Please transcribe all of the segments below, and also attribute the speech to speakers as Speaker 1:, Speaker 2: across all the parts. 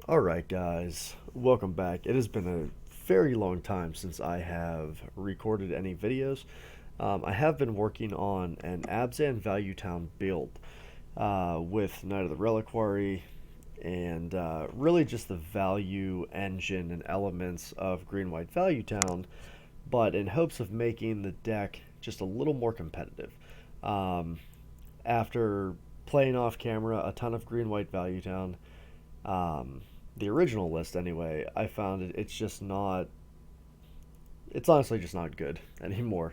Speaker 1: Alright, guys, welcome back. It has been a very long time since I have recorded any videos. I have been working on an Abzan Value Town build with Knight of the Reliquary and really just the value engine and elements of Green White Value Town, but in hopes of making the deck just a little more competitive. Um, After playing off camera a ton of Green White Value Town, um, the original list anyway, I found it's just not. It's honestly just not good anymore.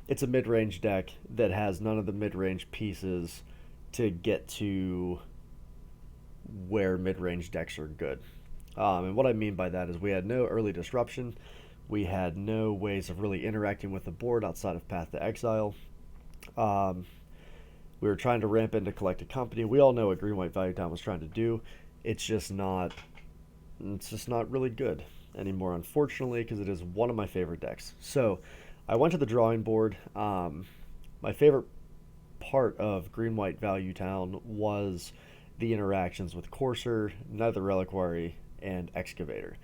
Speaker 1: It's a mid-range deck that has none of the mid-range pieces to get to where mid-range decks are good. And what I mean by that is we had no early disruption. We had no ways of really interacting with the board outside of Path to Exile. Um, we were trying to ramp into Collected Company. We all know what Green White Value Town was trying to do. It's just not it's just not really good anymore, unfortunately, because it is one of my favorite decks. So I went to the drawing board. My favorite part of Green White Value Town was the interactions with Courser, Nether Reliquary, and Excavator.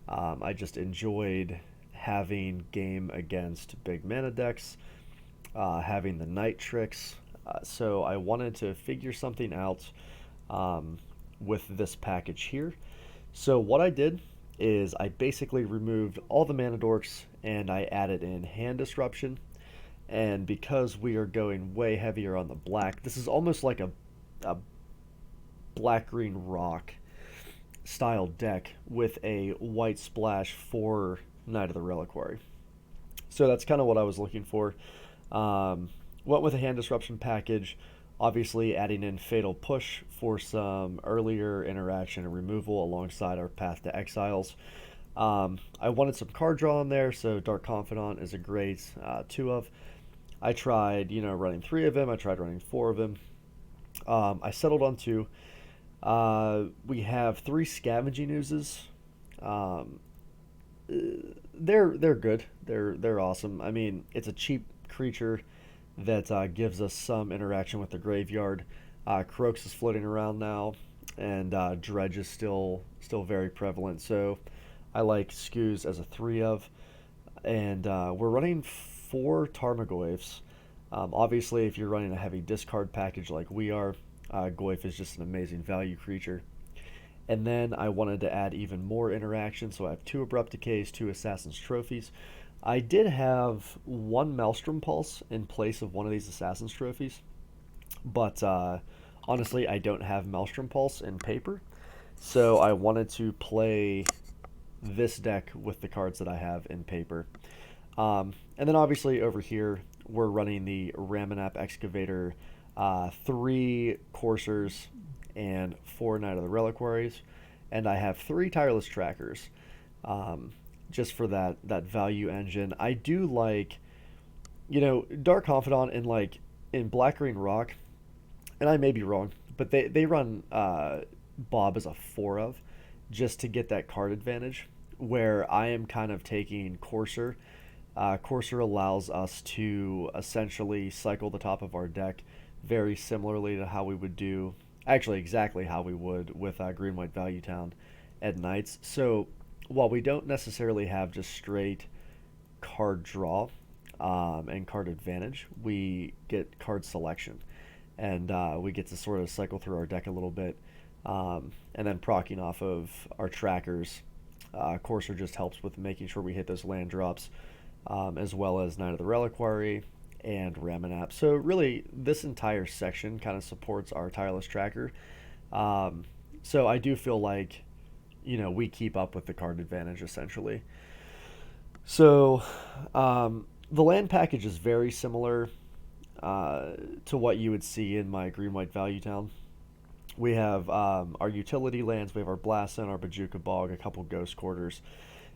Speaker 1: I just enjoyed having game against big mana decks, having the night tricks. So I wanted to figure something out um, with this package here. So what I did is I basically removed all the mana dorks and I added in hand disruption. And because we are going way heavier on the black, this is almost like a black green rock style deck with a white splash for Knight of the Reliquary. So that's kind of what I was looking for. Um, Went with a hand disruption package, obviously adding in Fatal Push for some earlier interaction and removal alongside our Path to Exiles. I wanted some card draw in there, so Dark Confidant is a great two of. I tried, running three of them. I tried running four of them. I settled on two. We have three Scavenging Oozes. Um, they're good. They're awesome. I mean, it's a cheap creature that gives us some interaction with the graveyard. Croaks is floating around now, and Dredge is still very prevalent. So I like Scoos as a three of, and we're running four Tarmogoyfs. Obviously, if you're running a heavy discard package like we are, Goyf is just an amazing value creature. And then I wanted to add even more interaction, so I have two Abrupt Decays, two Assassin's Trophies. I did have one Maelstrom Pulse in place of one of these Assassin's Trophies, but honestly, I don't have Maelstrom Pulse in paper, so I wanted to play this deck with the cards that I have in paper. And then obviously over here, we're running the Ramanap Excavator, three Coursers, and four Knight of the Reliquaries, and I have three Tireless Trackers, just for that value engine. I do like, Dark Confidant in Black Green Rock, and I may be wrong, but they run Bob as a four of, just to get that card advantage. Where I am kind of taking Courser. Courser allows us to essentially cycle the top of our deck very similarly to how we would do, actually exactly how we would with Green White Value Town at nights. So while we don't necessarily have just straight card draw and card advantage, we get card selection, and we get to sort of cycle through our deck a little bit, and then proccing off of our trackers. Courser just helps with making sure we hit those land drops, as well as Knight of the Reliquary and Ramanap. So really, this entire section kind of supports our Tireless Tracker. So I do feel like, we keep up with the card advantage essentially. So the land package is very similar to what you would see in my Green White Value Town. We have our utility lands. We have our Blaston, our Bajuka Bog, a couple Ghost Quarters.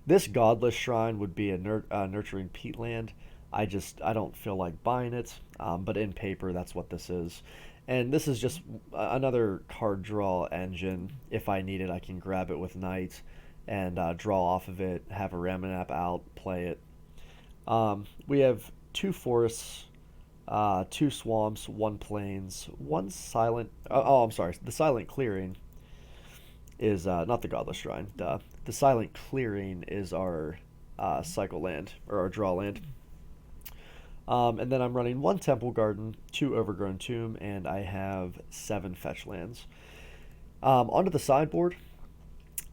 Speaker 1: This Godless Shrine would be a Nurturing Peat land. I don't feel like buying it, but in paper, that's what this is. And this is just another card draw engine. If I need it, I can grab it with Knight and draw off of it, have a Ramanap out, play it. We have two forests, two swamps, one plains, one silent. I'm sorry, the silent clearing, is not the Godless Shrine. Duh. The Silent Clearing is our cycle land, or our draw land. And then I'm running one Temple Garden, two Overgrown Tomb, and I have 7 fetch lands. Onto the sideboard,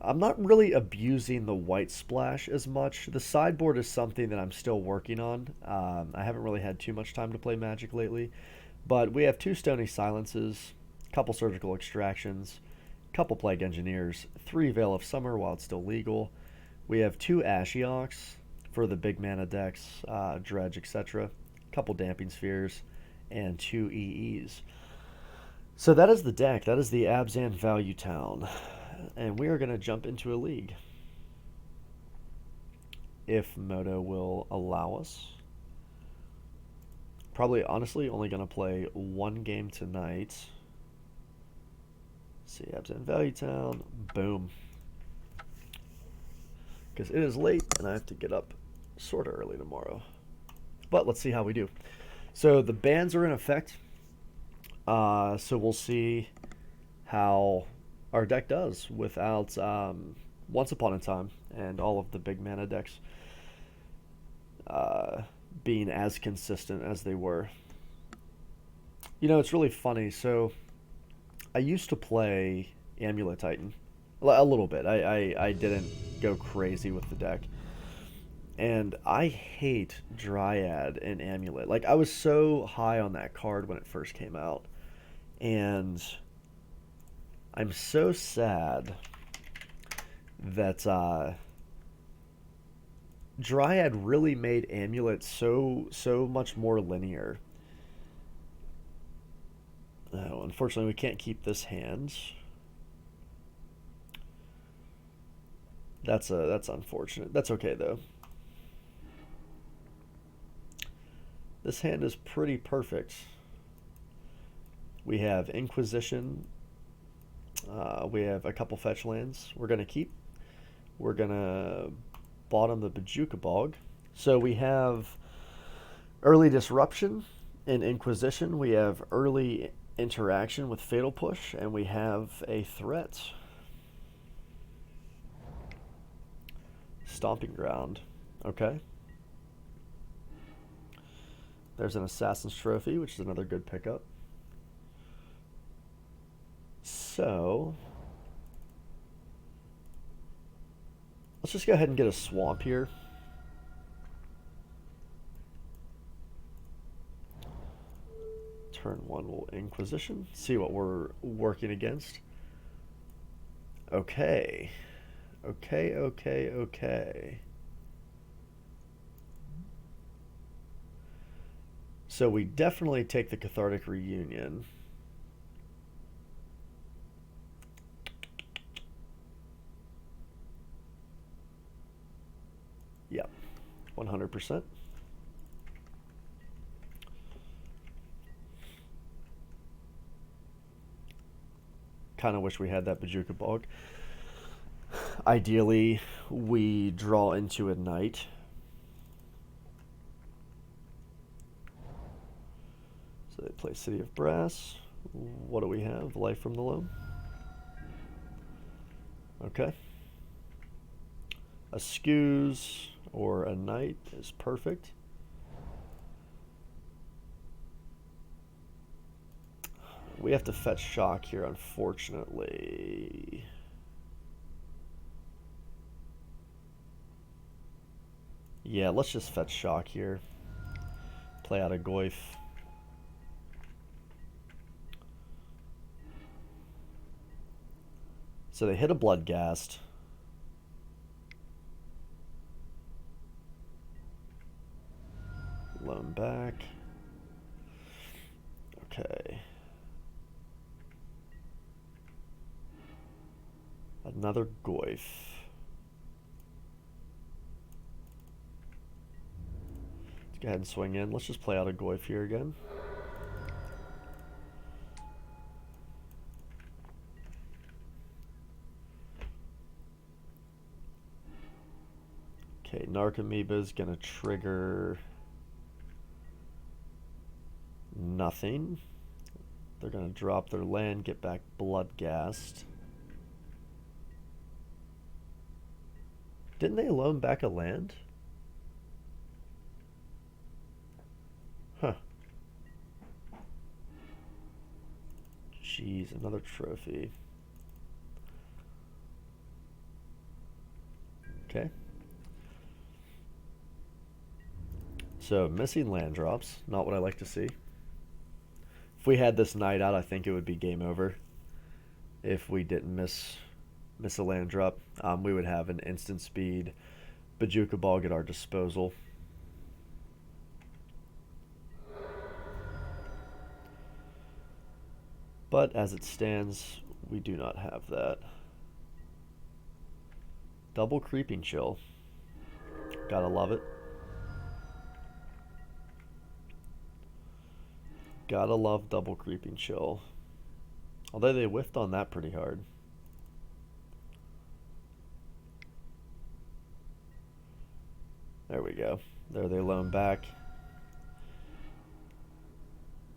Speaker 1: I'm not really abusing the white splash as much. The sideboard is something that I'm still working on. I haven't really had too much time to play Magic lately, but we have 2 Stony Silences, a couple Surgical Extractions, a couple Plague Engineers, 3 Veil of Summer while it's still legal. We have 2 Ashioks for the big mana decks, Dredge, etc., a couple Damping Spheres, and 2 EEs. So that is the deck. That is the Abzan Value Town. And we are going to jump into a league. If Moto will allow us. Probably, honestly, only going to play 1 game tonight. Let's see, Abzan Value Town. Boom. Because it is late and I have to get up sort of early tomorrow. But let's see how we do. So the bans are in effect. So we'll see how our deck does without Once Upon a Time and all of the big mana decks being as consistent as they were. You know, it's really funny. So I used to play Amulet Titan a little bit. I didn't go crazy with the deck. And I hate Dryad and Amulet. Like, I was so high on that card when it first came out. And I'm so sad that Dryad really made Amulet so much more linear. Oh, unfortunately, we can't keep this hand. That's unfortunate. That's okay though. This hand is pretty perfect. We have Inquisition. We have a couple fetch lands we're going to keep. We're going to bottom the Bajuka Bog. So we have early Disruption in Inquisition. We have early interaction with Fatal Push. And we have a threat. Stomping Ground. Okay. There's an Assassin's Trophy, which is another good pickup. So let's just go ahead and get a swamp here. Turn 1 will Inquisition. See what we're working against. Okay. Okay. So we definitely take the Cathartic Reunion. Yep, 100%. Kind of wish we had that Bajuka Bog. Ideally, we draw into a Knight. So they play City of Brass. What do we have? Life from the Loam. Okay. A Skewz or a Knight is perfect. We have to fetch Shock here, unfortunately. Yeah, let's just fetch Shock here. Play out a Goyf. So they hit a Bloodghast. Loan back. Okay. Another Goyf. Let's go ahead and swing in. Let's just play out a Goyf here again. Okay, Narcomoeba is going to trigger nothing. They're going to drop their land, get back Bloodghast. Didn't they loan back a land? Huh. Jeez, another trophy. Okay. So, missing land drops. Not what I like to see. If we had this night out, I think it would be game over. If we didn't miss a land drop, we would have an instant speed Bajuka Bog at our disposal. But as it stands, we do not have that. Double Creeping Chill. Gotta love it. Gotta love double Creeping Chill. Although they whiffed on that pretty hard. There we go. There they loan back.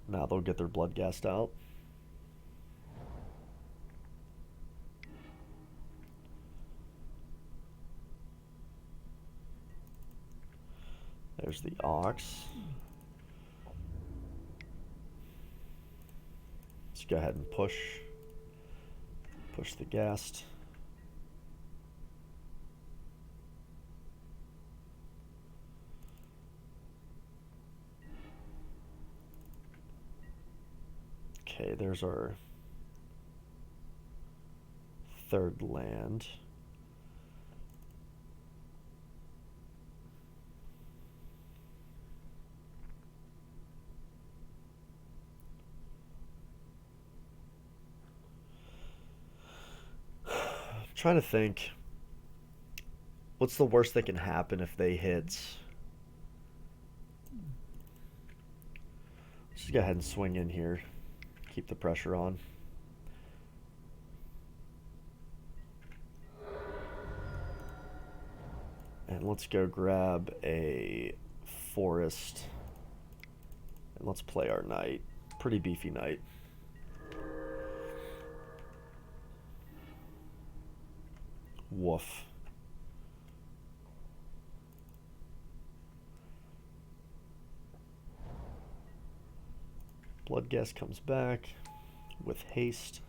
Speaker 1: Now they'll get their blood gassed out. There's the Ox. Let's go ahead and push the ghast. Okay, there's our third land. Trying to think, what's the worst that can happen if they hit? Let's just go ahead and swing in here. Keep the pressure on. And let's go grab a forest. And let's play our knight. Pretty beefy knight. Woof. Bloodghast comes back with haste.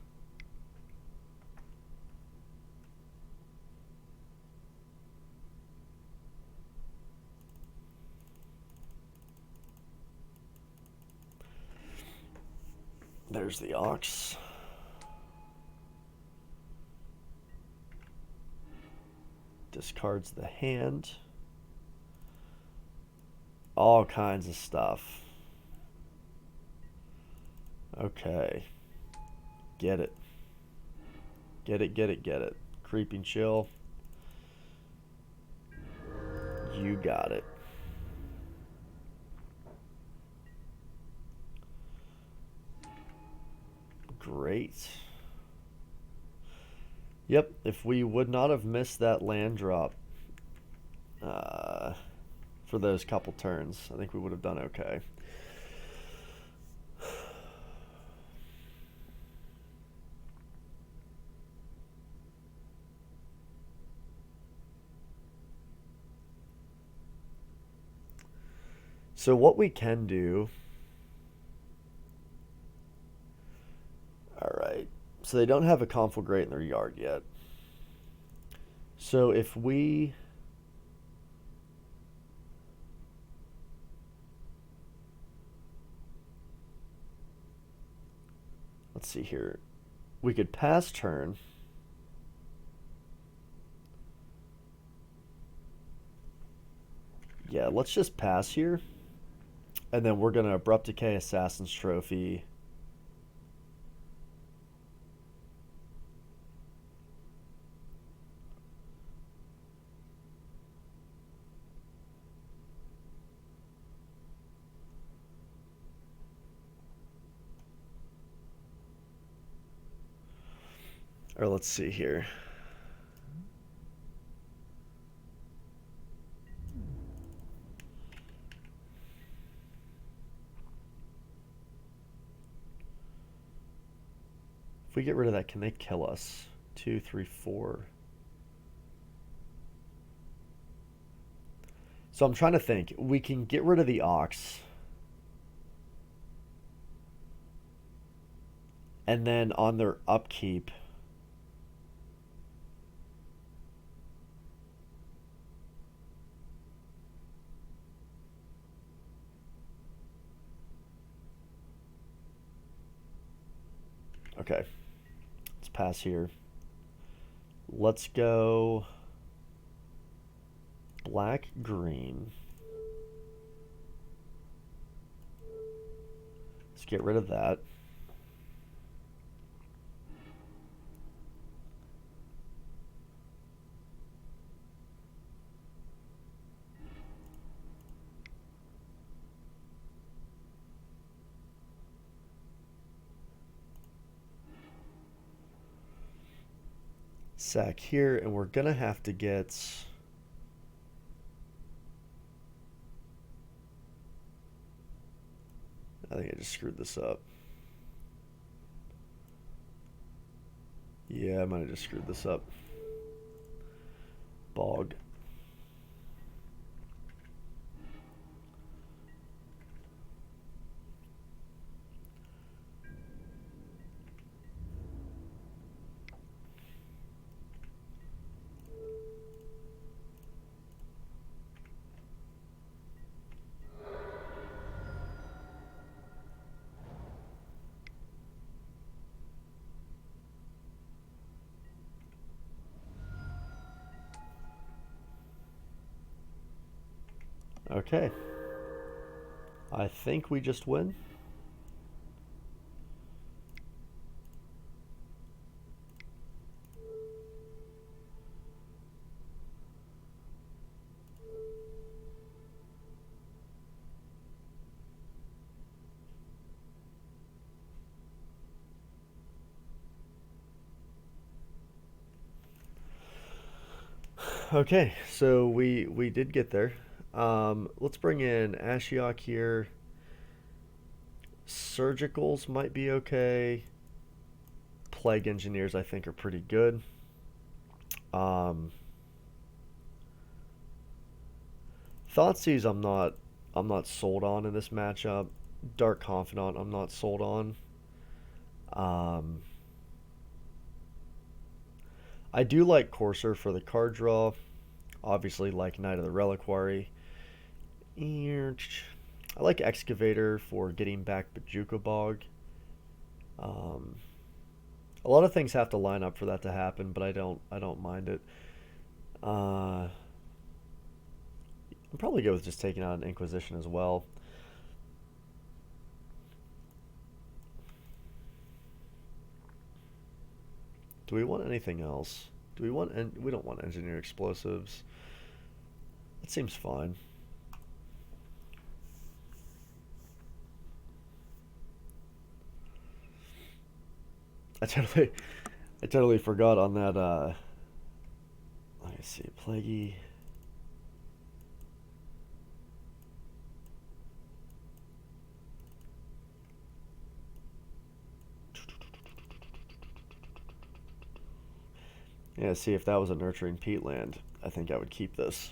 Speaker 1: There's the Ox. Discards the hand. All kinds of stuff. Okay. Get it. Get it, get it, get it. Creeping Chill. You got it. Great. Yep, if we would not have missed that land drop for those couple turns, I think we would have done okay. So what we can do... Alright, so they don't have a conflagrate in their yard yet. So if we... Let's see here. We could pass turn. Yeah, let's just pass here. And then we're going to Abrupt Decay Assassin's Trophy. Or let's see here. If we get rid of that, can they kill us? 2, 3, 4. So I'm trying to think. We can get rid of the Ox. And then on their upkeep, okay, let's pass here. Let's go black, green. Let's get rid of that. Sack here, and we're gonna have to get. I think I just screwed this up. Yeah, I might have just screwed this up. Bog. Okay. I think we just win. Okay, so we did get there. Let's bring in Ashiok here. Surgicals might be okay. Plague engineers I think are pretty good. Um, Thoughtseize I'm not sold on in this matchup. Dark Confidant I'm not sold on. Um, I do like Courser for the card draw. Obviously like Knight of the Reliquary. I like Excavator for getting back Bajuka Bog. Um, a lot of things have to line up for that to happen, but I don't mind it. I'm probably good with just taking out an Inquisition as well. Do we want anything else? Do we want? We don't want Engineer Explosives. That seems fine. I totally, I totally forgot on that. Let me see, Plaguey. Yeah, see if that was a nurturing peatland, I think I would keep this.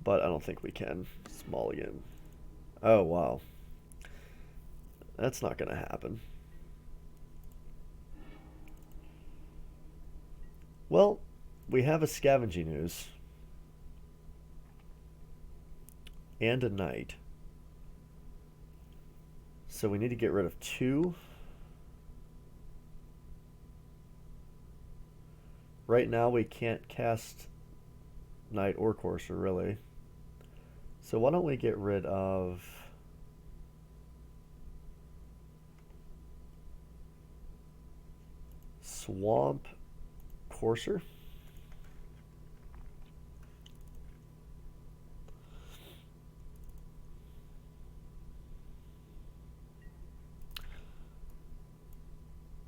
Speaker 1: But I don't think we can. Small again. Oh wow, that's not gonna happen. Well, we have a Scavenging Ooze and a Knight. So we need to get rid of two. Right now we can't cast Knight or Courser, really. So why don't we get rid of... Swamp Courser?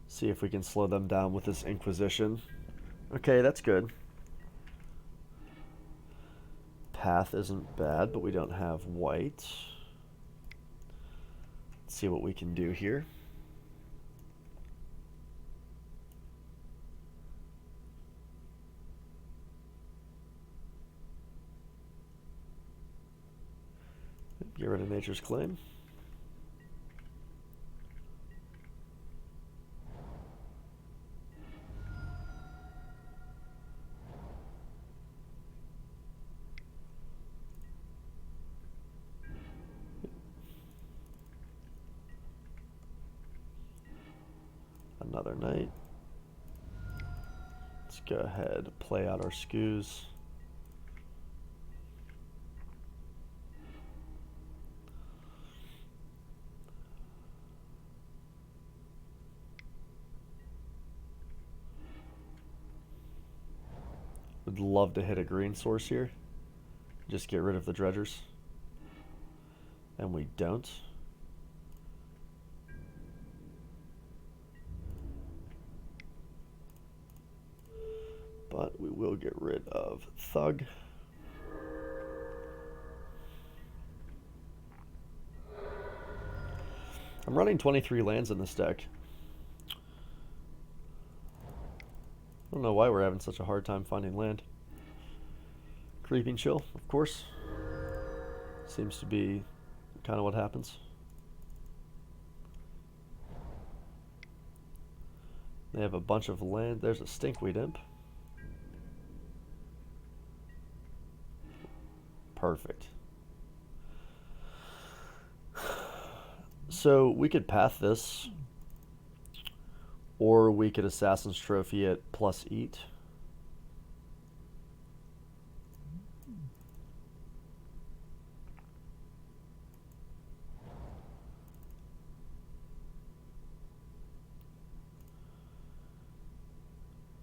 Speaker 1: See if we can slow them down with this Inquisition. Okay, that's good. Path isn't bad, but we don't have white. Let's see what we can do here. Get rid of Nature's Claim. Another night. Let's go ahead, play out our skews. Would love to hit a green source here. Just get rid of the dredgers. And we don't. But we will get rid of Thug. I'm running 23 lands in this deck. I don't know why we're having such a hard time finding land. Creeping Chill, of course. Seems to be kind of what happens. They have a bunch of land. There's a Stinkweed Imp. Perfect. So we could path this, or we could Assassin's Trophy it plus eat.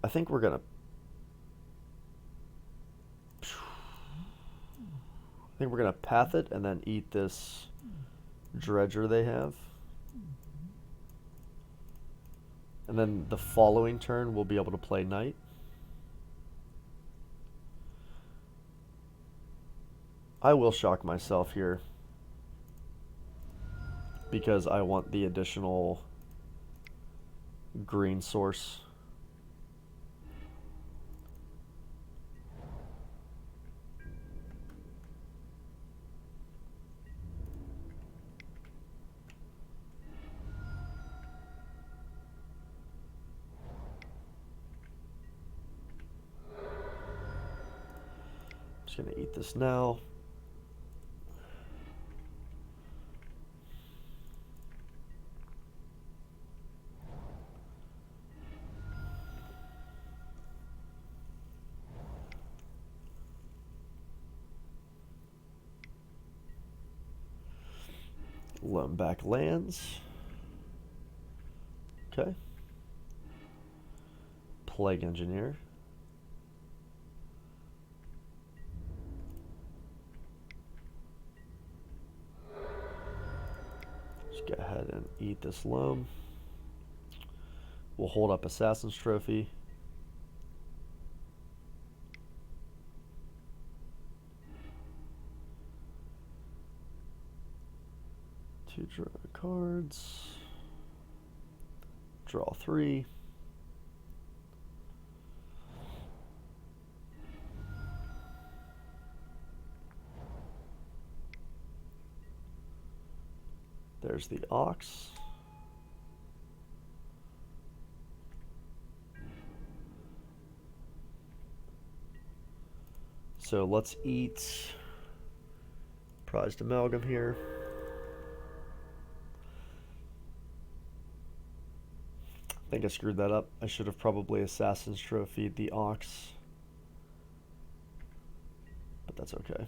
Speaker 1: I think we're gonna path it and then eat this dredger they have. And then the following turn we'll be able to play Knight. I will shock myself here because I want the additional green source. Just gonna eat this now. Loan back lands. Okay. Plague Engineer. Just go ahead and eat this loam. We'll hold up Assassin's Trophy. Two draw cards. Draw 3. There's the Ox. So let's eat Prized Amalgam here. I think I screwed that up. I should have probably Assassin's Trophied the Ox. But that's okay.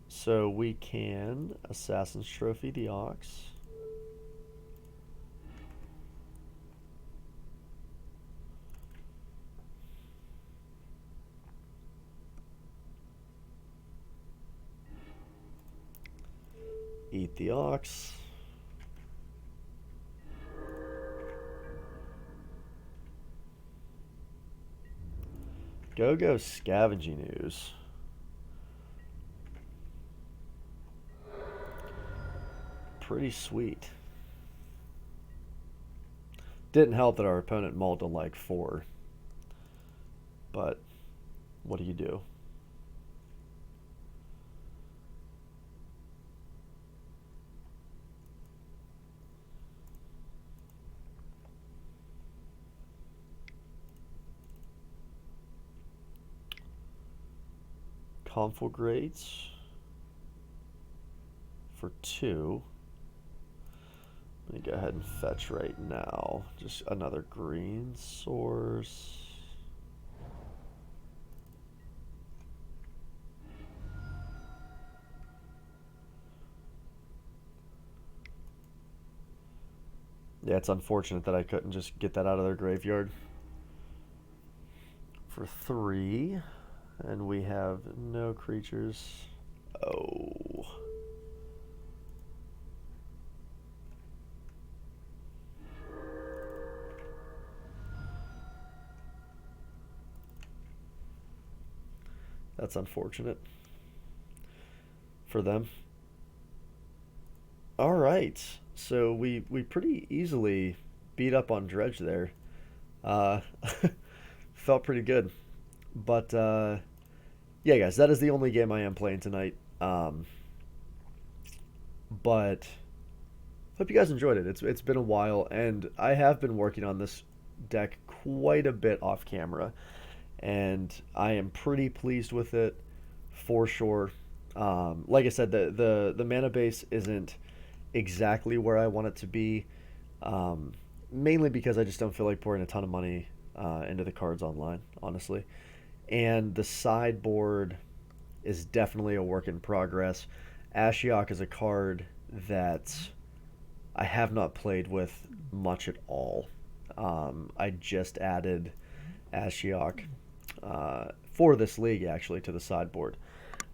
Speaker 1: So we can Assassin's Trophy the Ox. Eat the Ox. Go Scavenging Ooze. Pretty sweet. Didn't help that our opponent mulled to like 4, but what do you do? Conflagrates for 2. Let me go ahead and fetch right now. Just another green source. Yeah, it's unfortunate that I couldn't just get that out of their graveyard. For 3. And we have no creatures. Oh. That's unfortunate for them. All right. So we pretty easily beat up on Dredge there. Uh, felt pretty good. But yeah, guys, that is the only game I am playing tonight. But hope you guys enjoyed it. It's been a while, and I have been working on this deck quite a bit off camera, and I am pretty pleased with it for sure. Like I said, the mana base isn't exactly where I want it to be, mainly because I just don't feel like pouring a ton of money into the cards online, honestly. And the sideboard is definitely a work in progress. Ashiok is a card that I have not played with much at all. I just added Ashiok for this league, actually, to the sideboard.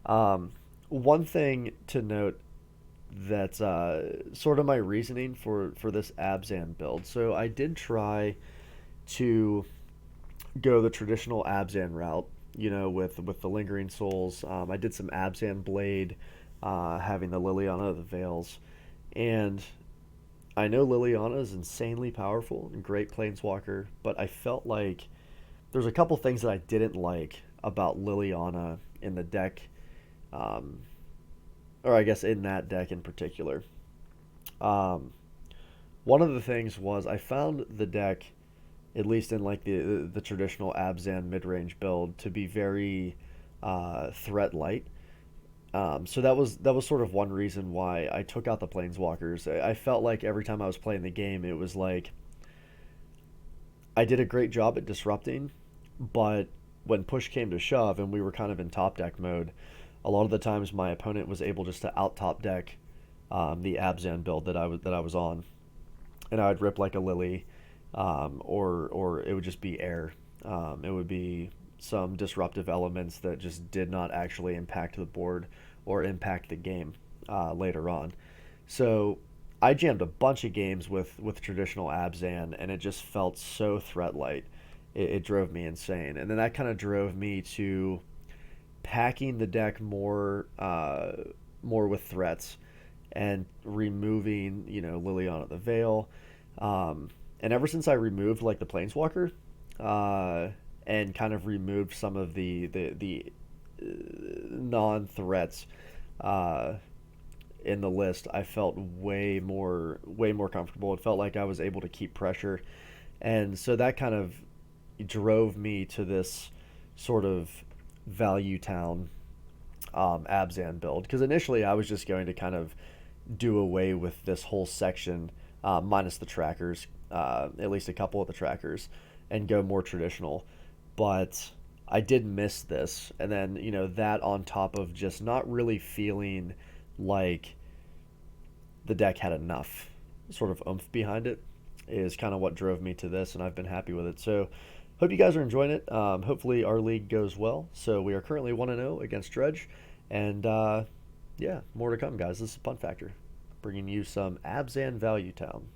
Speaker 1: One thing to note that's sort of my reasoning for this Abzan build. So I did try to go the traditional Abzan route, with the Lingering Souls. I did some Abzan Blade, having the Liliana of the Veils, and I know Liliana is insanely powerful and great planeswalker, but I felt like there's a couple things that I didn't like about Liliana in the deck, or I guess in that deck in particular. Um, One of the things was I found the deck, at least in like the traditional Abzan mid-range build, to be very threat light. So that was sort of one reason why I took out the planeswalkers. I felt like every time I was playing the game, it was like I did a great job at disrupting, but when push came to shove and we were kind of in top deck mode, a lot of the times my opponent was able just to out top deck the Abzan build that I was on, and I would rip like a Lily, or it would just be air. It would be some disruptive elements that just did not actually impact the board or impact the game later on. So I jammed a bunch of games with traditional Abzan, and it just felt so threat light. It drove me insane, and then that kind of drove me to packing the deck more with threats and removing Liliana the Veil. And ever since I removed like the Planeswalker, and kind of removed some of the non-threats in the list, I felt way more comfortable. It felt like I was able to keep pressure, and so that kind of drove me to this sort of value town Abzan build. Because initially I was just going to kind of do away with this whole section, minus the trackers, at least a couple of the trackers, and go more traditional. But I did miss this, and then that on top of just not really feeling like the deck had enough sort of oomph behind it is kind of what drove me to this, and I've been happy with it. So hope you guys are enjoying it. Hopefully our league goes well. So we are currently 1-0 against Dredge, and yeah, more to come, guys. This is Punt Factor, bringing you some Abzan Value Town.